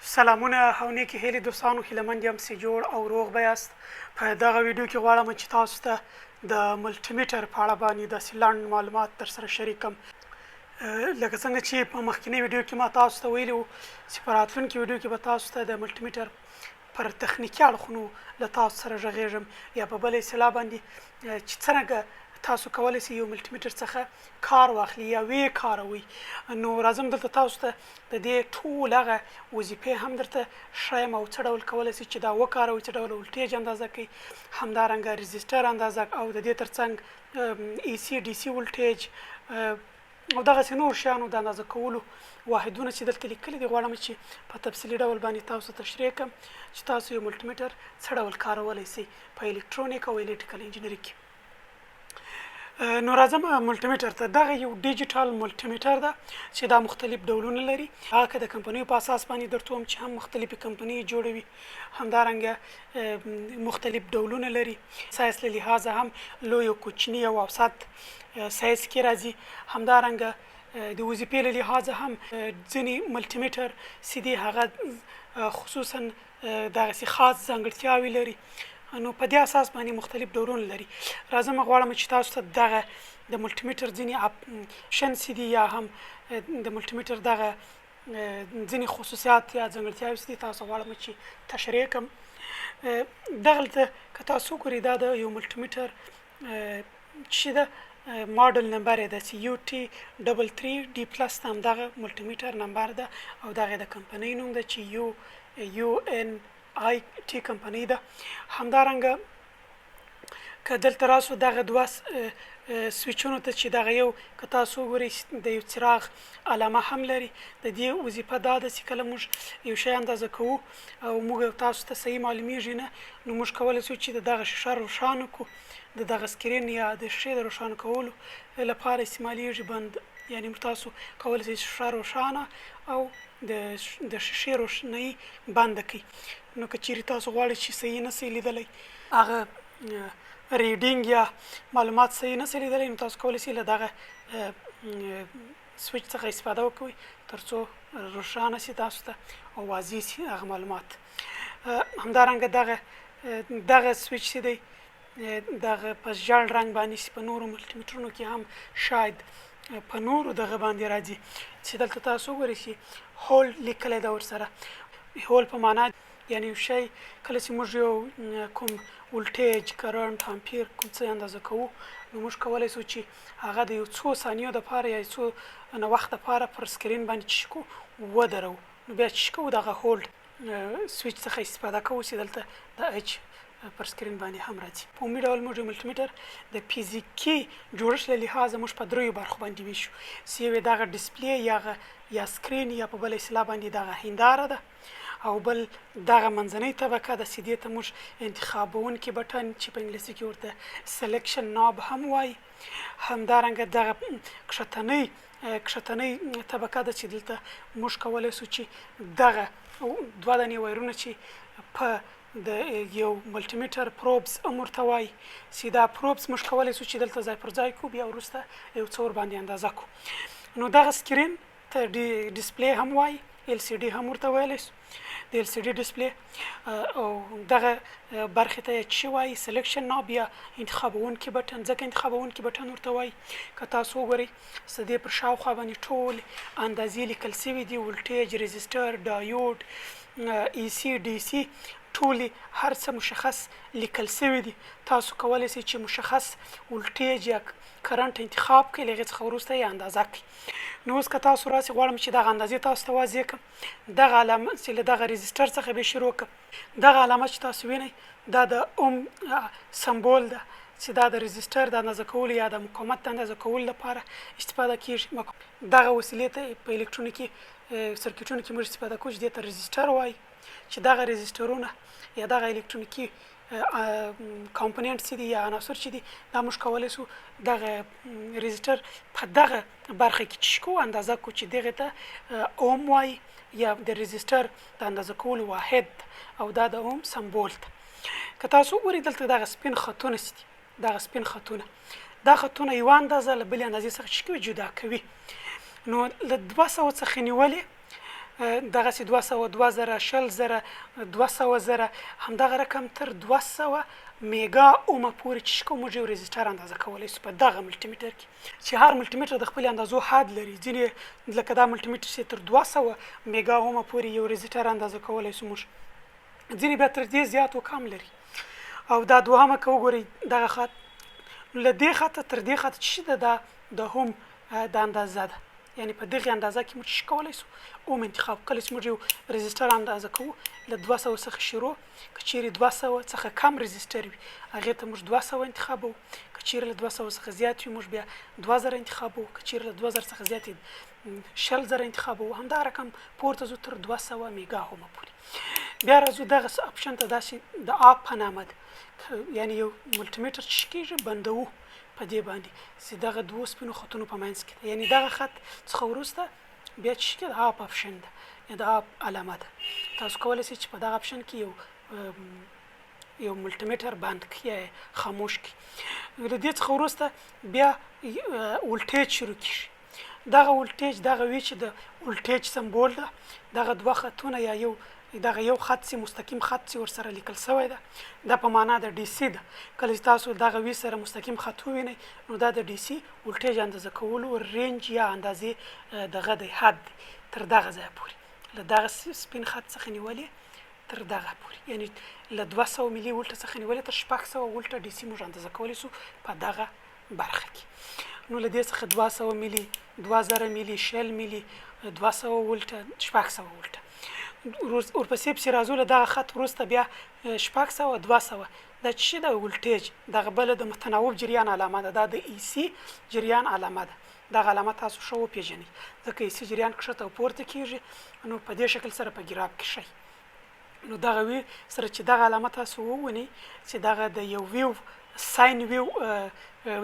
سلامونه او نیکې هیلې دوستانو، هیلهمند یم چې جوړ او روغ به یاست. په دغه ویډیو کې غواړم چې تاسو ته د ملټي میټر په اړه باندې داسې لنډ معلومات درسره شریک کړم. لکه څنګه چې په مخکینی ویډیو کې ما تاسو ته ویلي وو چې په راتلونکي ویډیو کې به تاسو ته د ملټي میټر پر تخنیکي اړخونو له تاسو سره غږیږم، یا په بله اصطلاح باندې چې څرنګه تاسو کولی شئ یو ملټي میټر څخه کار واخلي یا ویې کاروئ. نو راځم دلته تاسو ته د دې ټول هغه وظیفې هم درته ښیم او څه ډول کولی شئ چې دا وکاروئ، څه ډول ولټیج اندازه کوي، همدارنګه ريزسټر اندازه، او د دې ترڅنګ ای سی ډي سی ولټیج او دغسې نور شیانو د اندازه کولو واحدونه چې دلته لیکلي دي. غواړم چې په تفصیلي ډول باندې تاسو تشریح کړم چې تاسو یو ملټي میټر څه ډول کارولی شئ په الکترونیک او الکتریکل انجینري کې. نو راځم ملټي میټر ته. دغه یو ډیجیټل ملټي میټر ده چې دا مختلف ډولونه لري. هغه که د کمپنیو په اساس باندې درته ووایم چې هم مختلفې کمپنۍ جوړوي، همدارنګه مختلف ډولونه لري. سایز له لحاظه هم لوی او کوچني او اوسط سایز کې راځي. همدارنګه د وظیفې له لحاظه هم ځینې ملټي میټر چې دي هغه خصوصا دغسې خاص ځانګړتیاوې لري. نو په دې اساس باندې مختلف ډولونه لري. راځم غواړم چې تاسو ته دغه د ملټي میټر ځینې اپشن چې دي یا هم د ملټي میټر دغه ځینې خصوصیات یا ځانګړتیاوې چې دي تاسو غواړم چې تشریح کړم. دغلته که تاسو وګورئ دا د یو ملټي میټر چې ده ماډل نمبر یې ده چې یو ټي 33 ډي پلس د همدغه ملټي میټر نمبر ده او دغه د کمپنۍ نوم ده چې یو ان آی ټي کمپنۍ ده. همدارنګه که دلته راسو دغه دوه سویچونو ته چې دغه یو که تاسو وګورئ د یو څراغ علامه هم لري. د دې وظیفه دا ده چې کله موږ یو شی اندازه کوو او موږ تاسو ته صحیح معلومیږي نه، نو موږ کولی شو چې د دغه شیشه روښانه کړو. د دغه سکرین یا د شیشې د روښانه کولو لپاره استعمالیږي بند، یعنې موږ تاسو کولی شئ شیشه روښانه او د شیشې روښنایي بنده کړئ. نو که چیرې تاسو غواړئ چې صحیح نه شئ لیدلی، هغه ریډینګ یا معلومات صحیح نه شئ لیدلی، نو تاسو کولی شئ له دغه سویچ څخه استفاده وکوئ تر څو روښانه شي تاسو ته او واضح شي هغه معلومات. همدارنګه دغه سویچ چې دی دغه په ژیړ رنګ باندې چې په نورو ملټي میټرونو کې هم شاید په نورو دغه باندې راځي چې دلته تاسو وګورئ چې هولډ لیکلی ده ورسره. هولډ په معنا یعنې یو شی کله چې موږ یو کوم ولټیج، کرنټ، امپیر کوم څه اندازه کوو، نو موږ کولی شو چې هغه د یو څو ثانیو دپاره یا یو څو وخت دپاره پر سکرین باندې چې کوو ودرو. نو بیا چې کوو دغه هولډ سویچ څخه استفاده کوو چې دلته د اچ پر سکرین باندې هم راځي. په عمومي ډول موږ ملټي میټر د فزیکي جوړښت له لحاظه موږ په دریو برخو باندې ویشو چې یو یې دغه ډسپلی یا سکرین یا په بله اصطلاح باندې دغه هنداره ده، او بل دغه منځنۍ طبقه ده چې دې ته موږ انتخابونکي بټن چې په انګلیسي کې ورته سلیکشن ناب هم وایي. همدارنګه دغه کښتنۍ طبقه ده چې دلته موږ کولی شو چې دغه دوه دانې وایرونه چې په د یو ملټي میټر پروبس هم ورته وایي چې دا پروبس موږ کولی شو چې دلته ځای پر ځای کړو، بیا وروسته یو څه ورباندې اندازه کړو. نو دغه سکرین ته ډسپلی هم وایي، ال سی ډي هم ورته ویلی شو، د ال سی ډي ډسپلی. او دغه برخې ته یې څه وایي؟ سلیکشن ناب یا انتخابونکي بټن. ځکه انتخابونکي بټن ورته وایي که تاسو وګورئ چې د دې پر شاوخوا باندې ټول اندازې لیکل شوي دي، ولټیج، ريزسټر، ډایوډ، ای سی ډي سی، ټولې هر څه مشخص لیکل شوي دي. تاسو کولی شئ چې مشخص ولټیج یا کرنټ انتخاب کړئ، له هغې څخه وروسته یې اندازه کړئ. نو اوس که تاسو راسئ غواړم چې دغه اندازې تاسو ته واضح کړم. دغه علامه چې له دغه ريزسټر څخه به شروع کړم، دغه علامه چې تاسو وینئ دا د اوم سمبول ده چې دا د ريزسټر د اندازه کولو یا د مقاومت د اندازه کولو لپاره استفاده کېږي. دغه وسیلې ته په الکترونیکي سرکټونو کې موږ استفاده کوو چې دې ته ريزسټر وایي، چې دغه ريزسټرونه یا دغه الکترونیکي کامپوننټ چې دي یا عناصر چې دي دا موږ کولی شو دغه ريزسټر په دغه برخه کې چې کوو اندازه کوو چې دغې ته اوم وایي یا د ريزسټر د اندازه کولو واحد، او دا د اوم سمبول ده. که تاسو وګورئ دلته دغه سپین خطونه چې دي، دغه سپین خطونه، دا خطونه یوه اندازه له بلې اندازې څخه چې کوي جدا کوي. نو له 200 څخه نیولې دغسې 200 2000 100,000 200,000 همدغه رقم تر 200 میګا اومه پورې چې کوم موږ یو ريزسټر اندازه کولی شو په دغه ملټي میټر کې چې هر ملټي میټر د خپل اندازو حد لري. ځینې لکه دا ملټي میټر چې تر 200 میګا اومه پورې یو ريزسټر اندازه کولی شو موږ، ځینې بیا تر دې زیات و کم لري. او دا دوهمه که وګورئ دغه خط له دې خطه تر دې خطه چې ده د هم د اندازه ده، یعنی په دغه اندازه کې موږ کولی شو اوم انتخاب. کله چې موږ یو ريزسټر اندازه کوو له 200 څخه شروع، که چیرې 200 څخه کم ريزسټر وي هغې ته موږ 200 انتخابوو، که چیرې له 200 څخه زیات وي موږ بیا 2000 انتخابوو، که چیرې له 2000 څخه زیات وي 10000 انتخابوو. همدغه رقم پورته ځو تر 200 میګا اومه پورې. بیا راځو دغه اپشن ته، داسې د آپ په نامه ده، یعنی یو ملټي میټر چې کېږي بندوو په دې باندې چې دغه دوو سپینو خطونو په منځ کې ده، یعنی دغه خط څخه وروسته بیا چې د آپ اپشن ده یا د آپ علامه ده. تاسو کولی شئ چې په دغه اپشن کې یو ملټي میټر بند کړئ یا خاموش کړئ. د دې څخه وروسته بیا ولټیج شروع کېږي. دغه ولټیج دغه وي چې د ولټیج سمبول ده، دغه دوه خطونه یا دغه یو خط چې مستقیم خط چې ورسره لیکل شوی ده دا په معنا د ډي سي ده. کله چې تاسو دغه وي سره مستقیم خط ووینئ نو دا د ډي سي ولټیج اندازه کولو رینج یا اندازې دغه دی، حد دی تر دغه ځایه پورې، له دغه سپین خط څخه نیولې تر دغه پورې، یعنی له 200 ملي ولټه څخه نیولې تر 600 ولټه ډي سي موږ اندازه کولی شو په دغه برخه کې. نو له دې څخه 200 ملي 2000 ملي 100 ملي 200 ولټه 600 ولټه ورپسې پسې راځو. له دغه خط وروسته بیا 600 200 دا چې د ولټیج دغه بله د متناوب جریان علامه ده، دا د ای سی جریان علامه ده. دغه علامه تاسو ښه وپېژنئ ځکه ای سی جریان کښته او پورته کېږي، نو په دې شکل سره په ګراب کې ښئ. نو دغه وی سره چې دغه علامه تاسو ووینئ چې دغه د یو ویو ساین ویو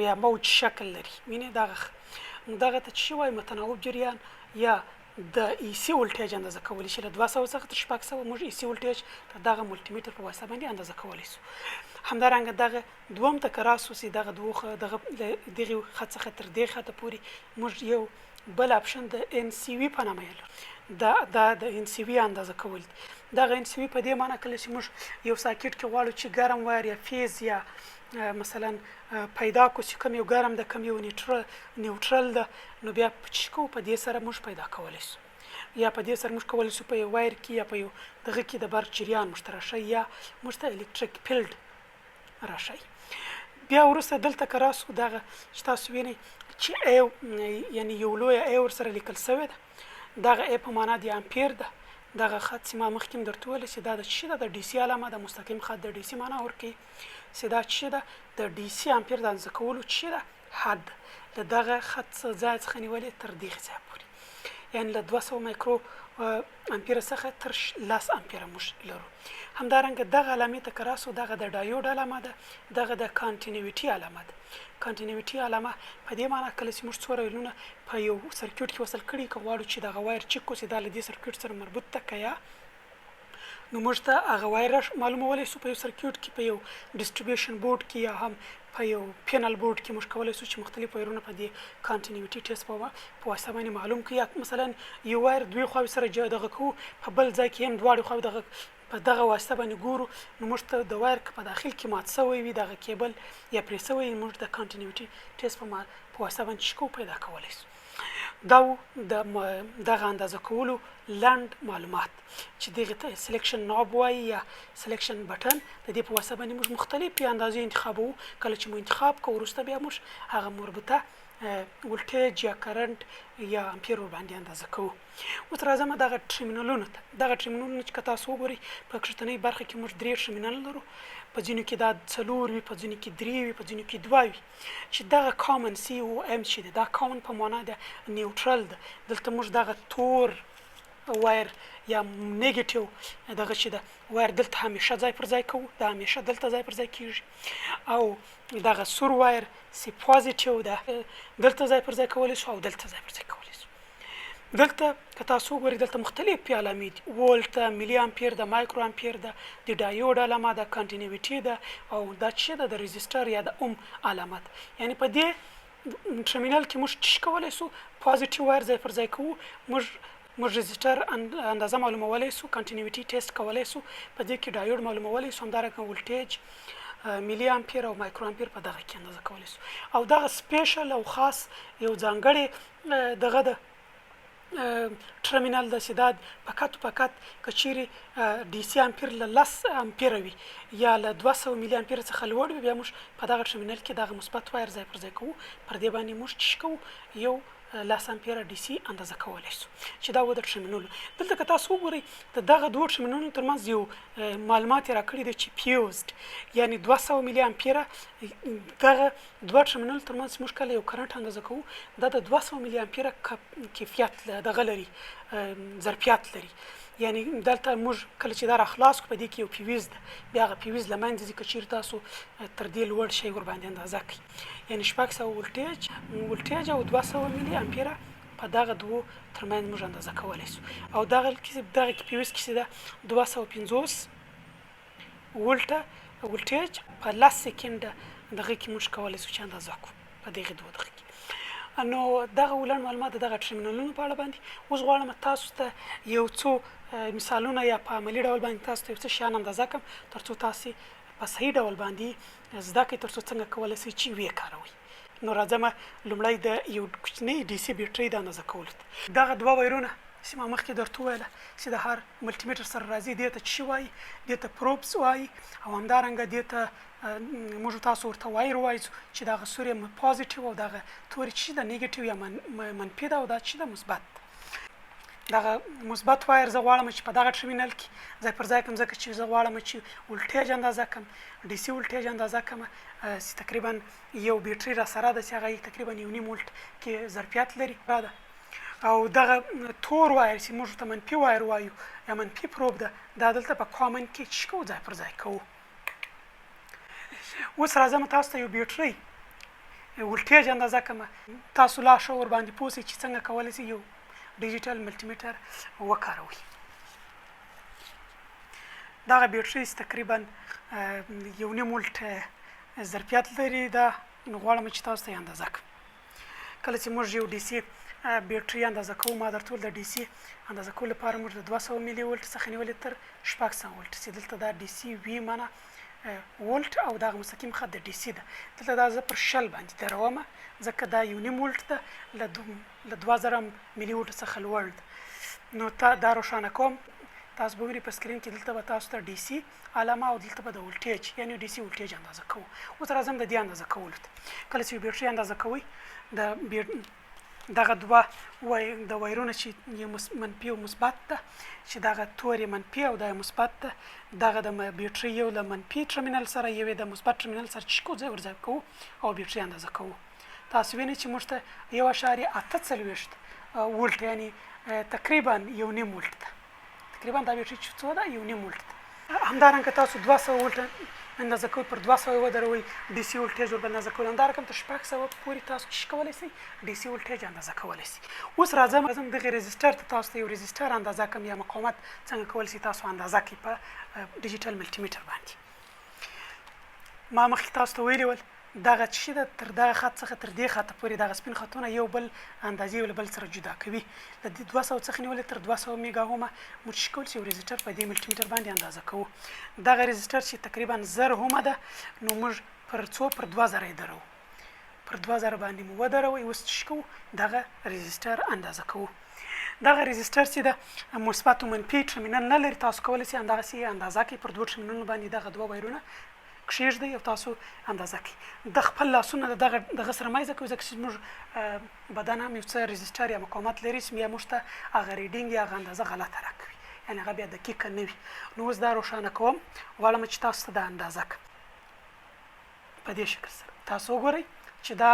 یا موج شکل لري، وینئ دغه ته چې وایي متناوب جریان یا د ای سی ولټیج اندازه کولی شي. له 200 څخه تر 600 موږ ای سی ولټیج د دغه ملټي میټر په واسطه باندې اندازه کولی شو. همدارنګه دغه دوم ته که راسو چې دغه دغه خط څخه تر دې خطه پورې موږ یو بل اپشن د ان سی وي په نامه یې لرو. دا د ان سی وي اندازه کول دي. دغه ان سی وي په دې معنی کله چې موږ یو ساکټ کې غواړو چې ګرم وایر یا فیز یا مثلا پیدا کو چې کوم یو ګرم ده کوم یو نیوټرل ده، نو بیا په دې سره موږ پیدا کولی شو، یا په دې سره موږ کولی شو په یو وایر کې یا په یو دغه کې د برق جریان موږ ته راشي یا موږ ته الکتریک فیلډ راشي. بیا وروسته دلته که راسو دغه چې تاسو وینئ چې یعنی یو لویه ای ورسره لیکل شوې ده، دغه ای په معنا د امپیر ده. دغه خط چې ما مخکې درته وویل چې دا د څه ده، د ډي سي علامه ده. مستقیم خط د ډي سي معنا ورکوي چې دا څه ده، د ډي سي امپیر د اندازه کولو څه ده حد، له دغه خط ځای څخه نیولې تر دغه ځایه پورې، یعنی له 200 مایکرو امپیر څخه تر 10 امپیر موږ لرو. همدارنګه دغه علامې ته که راسو دغه د ډایود علامه ده، دغه د کانټینیویټي علامه ده. کانټینیویټي علامه په دې معنی کله چې موږ څو ریلونه په یو سرکیوټ کې وصل کړي که غواړو چې دغه وایر چک کړو چې دا له دې سرکیوټ سره مربوط ده که یا، نو موږ ته هغه وایر معلومولی شو په یو سرکیوټ کې، په یو ډسټریبیوشن بورډ کې یا هم په یو پینل بورډ کې موږ کولی شو چې مختلف وایرونه په دې کانټینیویټي ټیسټ په واسطه باندې معلوم کړو. یا مثلا یو وایر دوی خواوې سره دغه کوو، په بل ځای کې هم دواړې خواوې دغه په دغه واسطه باندې ګورو، نو موږ ته د وایر که په داخل کې مات شوی وي دغه کیبل یا پرې شوی وي، موږ د کانټینیویټي ټیسټ په واسطه باندې چې کوو پیدا کولی شو. دا دغه اندازه کولو لنډ معلومات چې دغه ته سلیکشن ناب وایي یا سلیکشن بټن. د دې په واسطه باندې موږ مختلفې اندازې انتخابوو. کله چې مو انتخاب کړو وروسته بیا موږ هغه مربوطه ولټیج یا کرنټ یا امپیر ورباندې اندازه کوو. اوس راځم دغه ټرمینلونو ته. دغه ټرمینلونه چې که تاسو وګورئ په کښتنۍ برخه کې موږ 3 ټرمینل لرو، په ځینو کې دا 4 وي، په ځینو کې 3 وي، په ځینو کې 2 وي، چې دغه کامن سی او ام چې دی دا کامن په معنا د نیوټرل ده. دلته موږ دغه تور وایر یا نیگیټیو دغه چې ده وایر دلته همیشه ځای پر ځای کوو، دا همیشه دلته ځای پر ځای کېږي، او دغه سور وایر سی پوزیټیو ده دلته ځای پر ځای کولی شو او دلته ځای پر ځای کولی شو. دلته که تاسو وګورئ دلته مختلفې علامې دي، ولټ ده، ملي امپیر ده، مایکرو امپیر ده، د ډایود علامه ده، کانټینیویټي ده، او دا چې ده د ريزسټر یا د اوم علامه ده. یعنی په دې ټرمینل کې موږ څه کولی شو، پوزیټیو وایر ځای پر ځای کوو، موږ موږ ريزسټر اندازه معلومولی سو، کنټینیوټي ټیسټ کولی سو، په دې کې ډایود معلومولی سو، همدارنګه ولټیج ملي امپیر او مایکرو امپیر په دغه کې اندازه کولی سو. او دغه سپیشل او خاص یو ځانګړی دغه د ټرمینل د چې دا فقط که چیرې ډي سي امپیر له 10 امپیره وي یا له 200 ملي امپیر څخه لوړ وي، بیا موږ په دغه ټرمینل کې دغه مثبت وایر ځای پر ځای کوو، پر دې باندې موږ څه کوو، یو 10 امپیره ډي سي اندازه کولی سو چې دا و د ټرمینلو. دلته که تاسو وګورئ د دغه دوه ټرمینلونو ترمنځ یو معلومات یې راکړي دي چې فیوزد، یعنې 200 ملي امپیره دغه دوه ټرمینلو ترمنځ موږ کله یو کرنټ اندازه کوو، دا د 200 ملي امپیره کیفیت دغه لري، ظرفیت لري. یعنې دلته موږ کله چې دا راخلاص کړو په دې کې یو فیوز ده، بیا هغه فیوز له منځه ځي که چیرې تاسو تر دې لوړ شی ورباندې اندازه کړئ. یعنې 600 ولټیج او 200 ملي امپیره په دغه دوو ترمنځ موږ اندازه کولی سو. او دغه فیوز کې چې ده 250 ولټیج په 10 سکنډه دغه کې موږ کولی سو چې اندازه کړو په دغې دوه دغه کې. نو دغه ولنډ معلومات د دغه ټرمینلونو په اړه باندې. اوس غواړم تاسو ته یو څو مثالونه یا په عملي ډول باندې تاسو ته یو څه شیان اندازه کړم، تر څو تاسې په صحیح ډول باندې زده کړئ، تر څو څنګه کولی سئ چې ویې کاروئ. نو راځم لومړی د یو کوچنۍ ډي سي بیټرۍ د اندازه کولو ته. دغه دوه وایرونه چې ما مخکې درته وویله چې د هر ملټي میټر سره راځي، دې ته څه شي وایي؟ دې ته پروبس وایي، او همدارنګه دې ته موږ تاسو ورته وایر وایو چې دغه سوري پازیټیو او دغه توري چې د نیګیټیو یا منفي ده، او دا چې د مثبت. دغه مثبت وایر زه غواړم چې په دغه ټرمینل کې ځای پر ځای کړم، ځکه چې زه غواړم چې ولټیج اندازه کړم، ډي سي ولټیج اندازه کړم، چې تقریبا یو بیټرۍ را سره ده چې هغه تقریبا 1.5 ولټ کې ظرفیت لري ده. او دغه تور وایر چې موږ ورته منفي وایر وایو یا منفي پروب ده، دا دلته په کامن کې چې کوو ځای پر ځای کوو. اوس راځم تاسو ته یو بیټرۍ ولټیج اندازه کړم، تاسو لا ښه ورباندې پوه شئ چې څنګه کولی شئ یو ډیجیټل ملټي میټر وکاروئ. دغه بیټرۍ تقریبا 1.5 ولټ ظرفیت لري، دا غواړم چې تاسو ته یې اندازه کړم. کله چې موږ یو ډي سي بیټرۍ اندازه کوو، ما درته وویل د ډي سي اندازه کولو لپاره موږ د 200 ملي ولټ څخه نیولې تر 600 ولټ، چې دلته دا ډي سي وي معنی ولټ او دغه مستقیم خط د ډي سي ده. دلته دا زه پر 100 باندې درومه، ځکه دا 1.5 ولټ ده، له 2000 ملي ولټ څخه لوړ ده. نو دا روښانه کوم، تاسو به وینئ په سکرین کې دلته به تاسو ته ډي سي علامه او دلته به د ولټیج یعنې ډي سي ولټیج اندازه کوو. اوس راځم د دې اندازه کولو ته. کله چې یو بیټرۍ اندازه کوئ، دغه دوه د وایرونه چې یو منفي او مثبت ده، چې دغه تور یې منفي او دا یې مثبت ده، دغه د بیټرۍ یو له منفي ټرمینل سره یو یې د مثبت ټرمینل سره چې کوو ځای ور ځای کوو او بیټرۍ اندازه کوو. تاسو وینئ چې موږ ته 1.48 ولټ یعنې تقریبا 1.5 ولټ ده. تقریبا دا بیټرۍ چې څو ده؟ 1.5 ولټ ده. همدارنګه تاسو 200 ولټ اندازه کوئ، پر 200 یې ودروئ، ډي سي ولټیج ورباندې اندازه کوئ. همدارنګه تر 600 پورې تاسو څه کولی شئ؟ ډي سي ولټیج اندازه کولی شئ. اوس راځم دغې ريزسټر ته، تاسو ته یو ريزسټر اندازه کړم یا مقاومت څنګه کولی شئ تاسو اندازه کړئ په ډیجیټل ملټي میټر باندې. ما مخکې تاسو ته ویلي ول دغه چې ده تر دغه خط څخه تر دې خطه پورې دغه سپین خطونه یو بل اندازې یو له بل سره جدا کوي. له دې 200 څخه نیولې تر 200 میګا اومه موږ چې کولی شو یو ريزسټر په دې ملټي میټر باندې اندازه کوو. دغه ريزسټر چې تقریبا 1000 اومه ده، نو موږ پر 2000 یې درو، پر 2000 باندې مو ودروئ. اوس چې کوو دغه ريزسټر اندازه کوو. دغه ريزسټر چې ده مثبت او منفي ټرمینل نه لري، تاسو کولی شئ همدغسې یې اندازه کړئ. پر دوه ټرمینلونو باندې دغه دوه وایرونه کښېږدئ او تاسو اندازه کړئ. د خپل لاسونه د دغه سره مایزه کوئ، ځکه چې زموږ بدن هم یو څه ريزسټر یا مقاومت لري چې بیا موږ ته هغه ریډینګ یا هغه اندازه غلطه راکوي، یعنې هغه بیا دقیقه نه وي. نو اوس دا روښانه کوم، غواړم چې تاسو ته دا اندازه کړم په دې شکل سره. تاسو وګورئ چې دا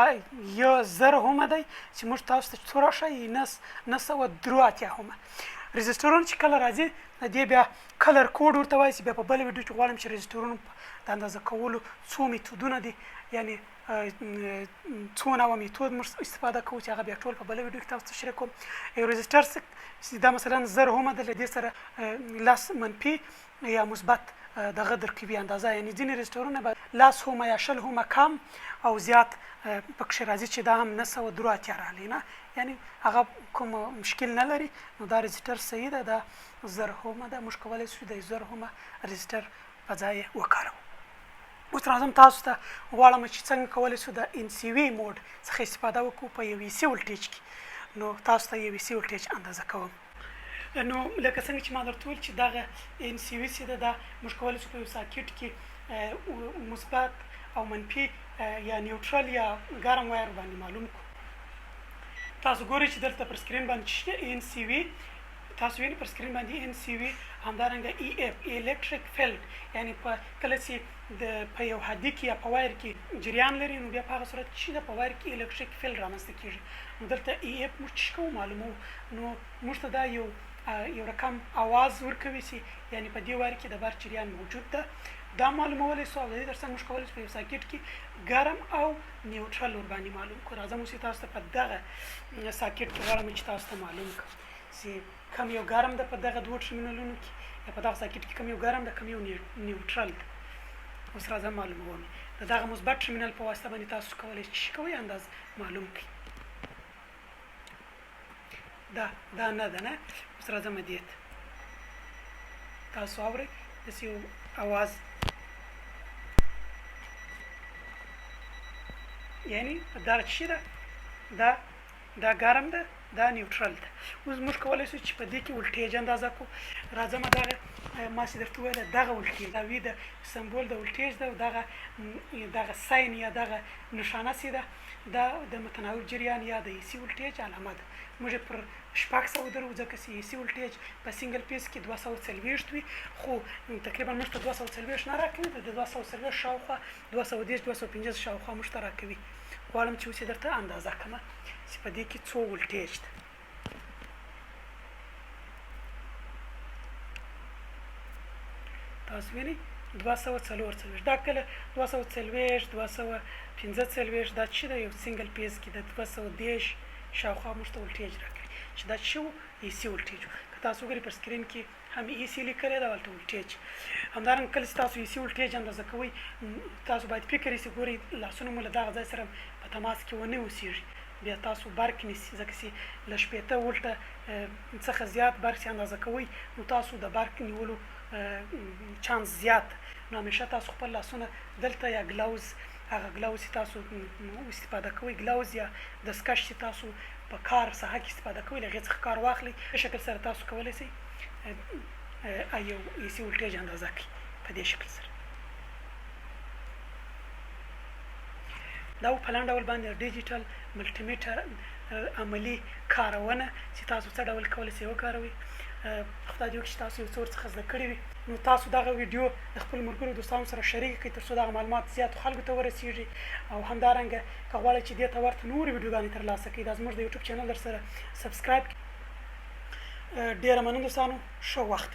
1000 اومه دی، چې موږ تاسو ته څو راښایي 983 اومه. ريزسټرونه چې کله راځي د دې بیا کلر کوډ ورته وایي، چې بیا په بله ویډیو کې غواړم چې ريزسټرونو د اندازه کولو څو میتودونه دي، یعنې څو نوع میتود موږ استفاده کوو، چې هغه بیا ټول په بله ویډیو کې تاسو ته شریک کوم. یو ريزسټر چې دا مثلا 1000 اومه ده، له دې سره 10 منفي یا مثبت دغه درکوي اندازه، یعنې ځینې ريزسټرونه به 10 اومه یا 20 اومه کم او زیات پکښې راځي، چې دا هم 983 راغلی نه، یعنی هغه کوم مشکل نه لري نو دا ريزسټر صحیح ده دا زرهمه ده موږ کولی شو د زرهمه ريزسټر په ځای وکاروو اوس راځم تاسو ته غواړم چې څنګه کولی شو د ان سی وي موډ څخه استفاده وکړو په یو سي ولټیج کې نو تاسو ته یو سي ولټیج اندازه کوم نو لکه څنګه چې ما درته وویل چې دغه ان سی وي چې ده موږ کولی شو په یو ساکټ کې مثبت او منفي یا نیوټرل یا ګرم وایر باندې معلوم کړو تاسو ګورئ چې دلته پر سکرین باندې ان سی وي تاسو وینئ پر سکرین باندې ان سی وي همدارنګه ای اف الکتریک فیلډ یعنی په کله چې په یو هډیک یا په وایر کې جریان لري نو بیا په هغه صورت کې د په وایر کې الکتریک فیلډ رامنځته کیږي نو دلته ای اف موږ څه کوو معلومو نو موږ ته دا یو رقم आवाज ورکوي چې یعنی په دې وایر کې د بار جریان موجود ده دا معلومولای سو د دې ترڅنګ موږ کولی شو په یو ساکټ کې ګرم او نیوټرل ور باندې معلوم کړو راځم اوس تاسو ته په دغه ساکټ کې غواړم چې تاسو ته معلوم کړم چې کوم یو ګرم ده په دغه دوه ټرمینلونو کې یا په دغه ساکټ کې کوم یو ګرم ده کوم یو نیوټرل ده اوس راځم معلوموم د دغه مثبت ټرمینل په واسطه باندې تاسو کولی شئ کوئ انداز معلوم کړئ دا نه ده نه اوس راځم دې ته تاسو اورئ داسې یو आवाज یعنی دا څه ده دا ګرم ده دا نیوټرل ده اوس موږ کولی شو چې په دې کې ولټیج اندازه کړو راځم ما چې درته وویل دغه ولټیج دا وي د سمبول د ولټیج ده او دغه ساین یا دغه نشانه چې ده دا د متناوب جریان یا د ایسي ولټیج علامه ده موږ پر 600 درو ځکه چې ایسي ولټیج په سنگل پیس کې 240 وي خو تقریبا موږ ته 240 نه راکوي د 240 شاوخوا 210 250 شاوخوا موږ ته راکوي غواړم چې اوس درته اندازه کړم چې په دې کې څو ولټیج ده تاسو وینئ 240 دا کله 240 245 دا چې د یو سنگل پیس کې د 210 شاوخوا موږ ته ولټیج راکوي چې دا چې ایسي ولټیج که تاسو وګورئ پر سکرین کې هم ایسي لیکلی ده هلته ولټیج همدارنګه کله چې تاسو ایسي ولټیج اندازه کوئ تاسو باید فکر یې چې ګورئ لاسونه مو له دغه ځای سره په تماس کې ونه اوسېږي بیا تاسو برق نیسي ځکه چې له 80 ولټه څخه زیات برق اندازه کوئ نو تاسو د برق نیولو چانس زیات نو همیشه تاسو خپل لاسونه دلته یا ګلاوز هغه ګلاوز چې تاسو استفاده کوئ ګلاوز یا دستکش چې تاسو په کار ساحه کې استفاده کوئ له هغې څخه کار واخلئ په شکل سره تاسو کولی شئ یو ایسي ولټیج اندازه کړئ په دې شکل سره دا په لاندې ډول باندې ډیجیټل ملټي میټر عملي کارونه چې تاسو څه ډول کولی شئ وکاروئ خدای دې وکړي چې تاسو یو څه ورڅخه زده کړي وي نو تاسو دغه ویډیو د خپل ملګرو دوستانو سره شریک کړئ تر څو دغه معلومات زیاتو خلکو ته ورسیږي او همدارنګه که غواړئ چې دې ته ورته نورې ویډیوګانې ترلاسه کړئ دا زموږ د یوټیوب چینل در سره سبسکرایب ډېره مننه دوستانو ښه وخت